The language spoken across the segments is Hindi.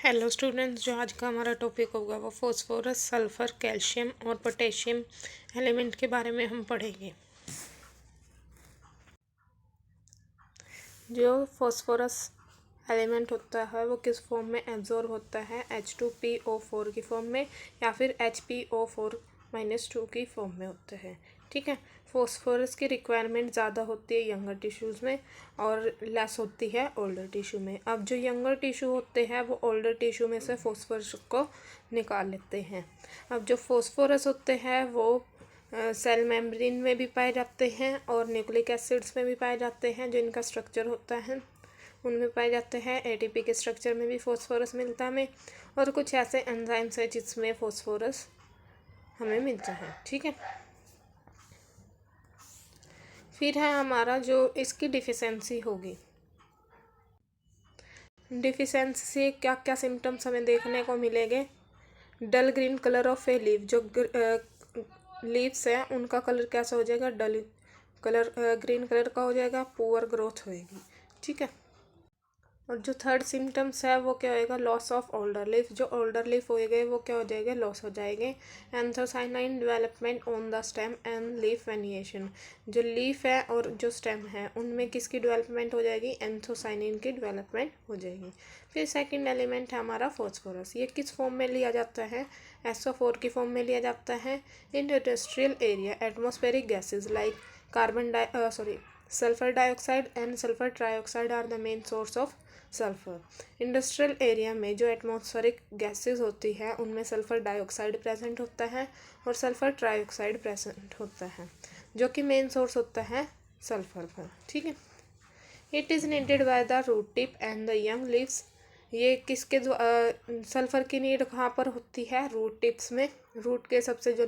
हेलो स्टूडेंट्स, जो आज का हमारा टॉपिक होगा वो फॉस्फोरस, सल्फर, कैल्शियम और पोटेशियम एलिमेंट के बारे में हम पढ़ेंगे। जो फॉस्फोरस एलिमेंट होता है वो किस फॉर्म में एब्जॉर्ब होता है, H2PO4 की फॉर्म में या फिर HPO4-2 की फॉर्म में होता है। ठीक है। फॉस्फोरस की रिक्वायरमेंट ज़्यादा होती है यंगर टिश्यूज़ में और लेस होती है ओल्डर टिश्यू में। अब जो यंगर टिश्यू होते हैं वो ओल्डर टिश्यू में से फॉस्फोरस को निकाल लेते हैं। अब जो फॉस्फोरस होते हैं वो सेल मेम्ब्रेन में भी पाए जाते हैं और न्यूक्लिक एसिड्स में भी पाए जाते हैं, जो इनका स्ट्रक्चर होता है उनमें पाए जाते हैं। एटीपी के स्ट्रक्चर में भी फॉस्फोरस मिलता है हमें, और कुछ ऐसे एंजाइम्स है जिसमें फॉस्फोरस हमें मिलता है। ठीक है। फिर है हमारा जो इसकी डिफिशेंसी होगी। डिफिशेंसी से क्या क्या सिम्टम्स हमें देखने को मिलेंगे। Dull green colour of a leaf, जो लीव्स है उनका कलर कैसा हो जाएगा, डल कलर, ग्रीन कलर का हो जाएगा। पुअर ग्रोथ होएगी। ठीक है। और जो थर्ड सिम्टम्स है वो क्या होएगा, लॉस ऑफ ओल्डर लीफ, जो ओल्डर लीफ हो गए वो क्या हो जाएंगे, लॉस हो जाएंगे। Anthocyanin development on the stem and leaf venation, जो लीफ है और जो स्टेम है उनमें किसकी डेवलपमेंट हो जाएगी, एंथोसाइनिन की डेवलपमेंट हो जाएगी। फिर सेकंड एलिमेंट है हमारा फॉस्फोरस। ये किस फॉर्म में लिया जाता है, SO4 की फॉर्म में लिया जाता है। In industrial area atmospheric gases like sulfur dioxide and sulfur trioxide are the main source of sulphur. Industrial area में जो एटमॉस्फेरिक गैसेस होती है उनमें सल्फ़र डाइऑक्साइड प्रेजेंट होता है और सल्फ़र ट्राइऑक्साइड प्रेजेंट होता है, जो कि मेन सोर्स होता है सल्फ़र का। ठीक है। It is needed by the root tip and the young leaves. ये किसके सल्फ़र की नीड कहाँ पर होती है, रूट टिप्स में। रूट के सबसे जो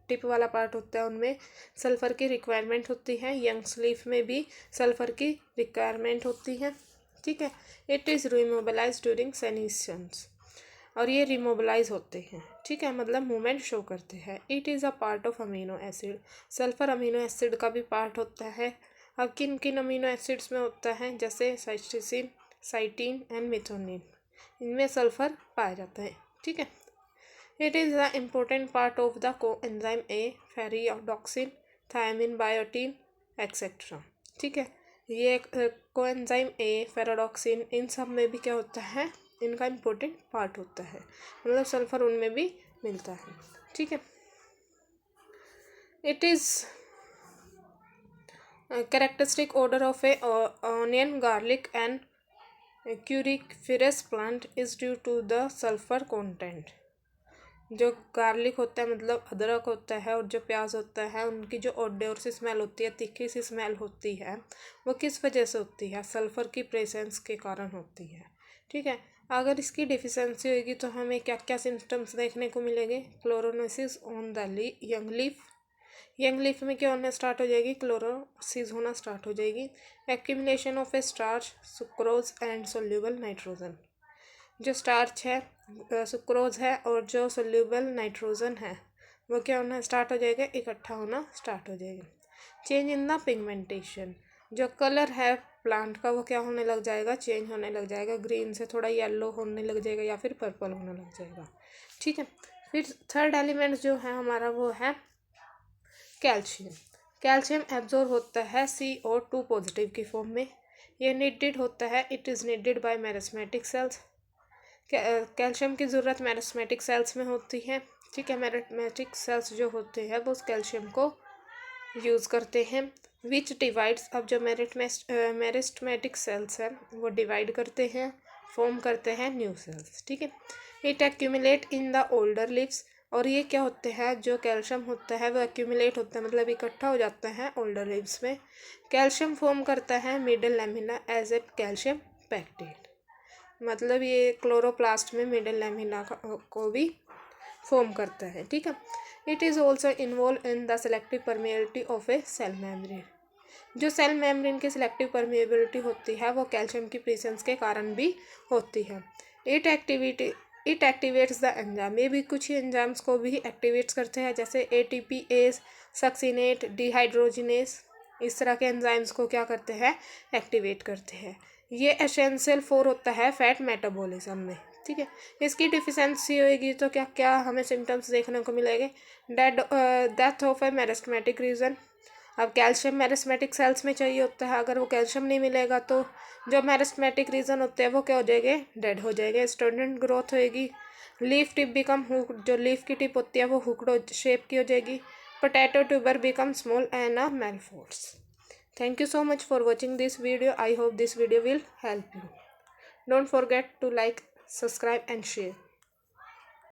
टिप वाला पार्ट होता है उनमें सल्फ़र की रिक्वायरमेंट होती है। यंग्स लीफ में भी सल्फ़र की रिक्वायरमेंट होती है। ठीक है। इट इज़ रिमोबलाइज ड्यूरिंग सेनेशंस, और ये रिमोबलाइज होते हैं। ठीक है, मतलब मूवमेंट शो करते हैं। It is a part of amino acid, sulphur amino acid का भी पार्ट होता है। अब किन किन अमीनो एसिड्स में होता है, जैसे साइस्टीन, साइटीन एंड मेथोनिन, इनमें सल्फ़र पाया जाता है। ठीक है। It is the important part of the coenzyme A, ferredoxin, thiamine, biotin etcetera. ठीक है। ये कोएंजाइम ए, फेरिडोक्सिन, इन सब में भी क्या होता है, इनका इम्पोर्टेंट पार्ट होता है, मतलब सल्फ़र उनमें भी मिलता है। ठीक है। It is characteristic odour of a onion, garlic and cruciferous plant is due to the sulphur content. जो गार्लिक होता है मतलब अदरक होता है, और जो प्याज होता है उनकी जो ओडोर सी स्मेल होती है, तीखी सी स्मेल होती है, वो किस वजह से होती है, सल्फ़र की प्रेजेंस के कारण होती है। ठीक है। अगर इसकी डिफिशेंसी होगी तो हमें क्या क्या सिम्टम्स देखने को मिलेंगे। Chlorosis on the young leaf, young leaf में क्या होना स्टार्ट हो जाएगी, क्लोरोसिस होना स्टार्ट हो जाएगी। Accumulation of A starch, sucrose and soluble nitrogen, जो स्टार्च है, सुक्रोज है और जो सोल्यूबल नाइट्रोजन है वो क्या होना स्टार्ट हो जाएगा, इकट्ठा होना स्टार्ट हो जाएगा। चेंज इन द पिगमेंटेशन, जो कलर है प्लांट का वो क्या होने लग जाएगा, चेंज होने लग जाएगा, ग्रीन से थोड़ा येलो होने लग जाएगा या फिर पर्पल होने लग जाएगा। ठीक है। फिर थर्ड एलिमेंट जो है हमारा वो है कैल्शियम। कैल्शियम एब्जॉर्ब होता है CO2 पॉजिटिव की फॉर्म में। ये नीडेड होता है, it is needed by meristematic cells. Calcium की ज़रूरत मेरिस्मेटिक सेल्स में होती है। ठीक है। मेरिस्मेटिक सेल्स जो होते हैं वो उस कैल्शियम को यूज़ करते हैं। विच डिवाइड्स, अब जो मेरिस्मेटिक सेल्स हैं वो डिवाइड करते हैं, फॉर्म करते हैं न्यू सेल्स। ठीक है। It accumulate in the older leaves, और ये क्या होते हैं, जो कैल्शियम होता है वो एक्यूमुलेट होता है, मतलब इकट्ठा हो जाता है ओल्डर लीव्स में। कैल्शियम फॉर्म करता है middle lamella as a calcium pectate, मतलब ये क्लोरोप्लास्ट में मिडल लैमिना को भी फॉर्म करता है। ठीक है। It is also involve in the selective permeability of a cell membrane, जो सेल मेम्ब्रेन की सिलेक्टिव परमिएबिलिटी होती है वो कैल्शियम की प्रेजेंस के कारण भी होती है। इट एक्टिवेट्स द एंजाइम, ये भी कुछ ही एंजाइम्स को भी एक्टिवेट्स करते हैं, जैसे ATPase, सक्सिनेट, डिहाइड्रोजिनेस, इस तरह के एंजाइम्स को क्या करते हैं, एक्टिवेट करते हैं। ये एसेंशियल फॉर होता है फैट मेटाबॉलिज्म में, ठीक है। इसकी डिफिशेंसी होगी तो क्या क्या हमें सिम्टम्स देखने को मिलेंगे? Death of A meristematic reason. अब कैल्शियम मेरिस्टेमेटिक सेल्स में चाहिए होता है, अगर वो कैल्शियम नहीं मिलेगा तो जो मेरिस्टेमेटिक रीजन होते हैं वो क्या हो जाएंगे? डेड हो जाएंगे। स्टूडेंट ग्रोथ होएगी। लीफ टिप बिकम हुक्ड, जो लीफ की टिप होती है वो हुक्ड शेप की हो जाएगी। Potato tuber become small and a मेलफोर्स। Thank you so much for watching this video. I hope this video will help you. Don't forget to like, subscribe and share.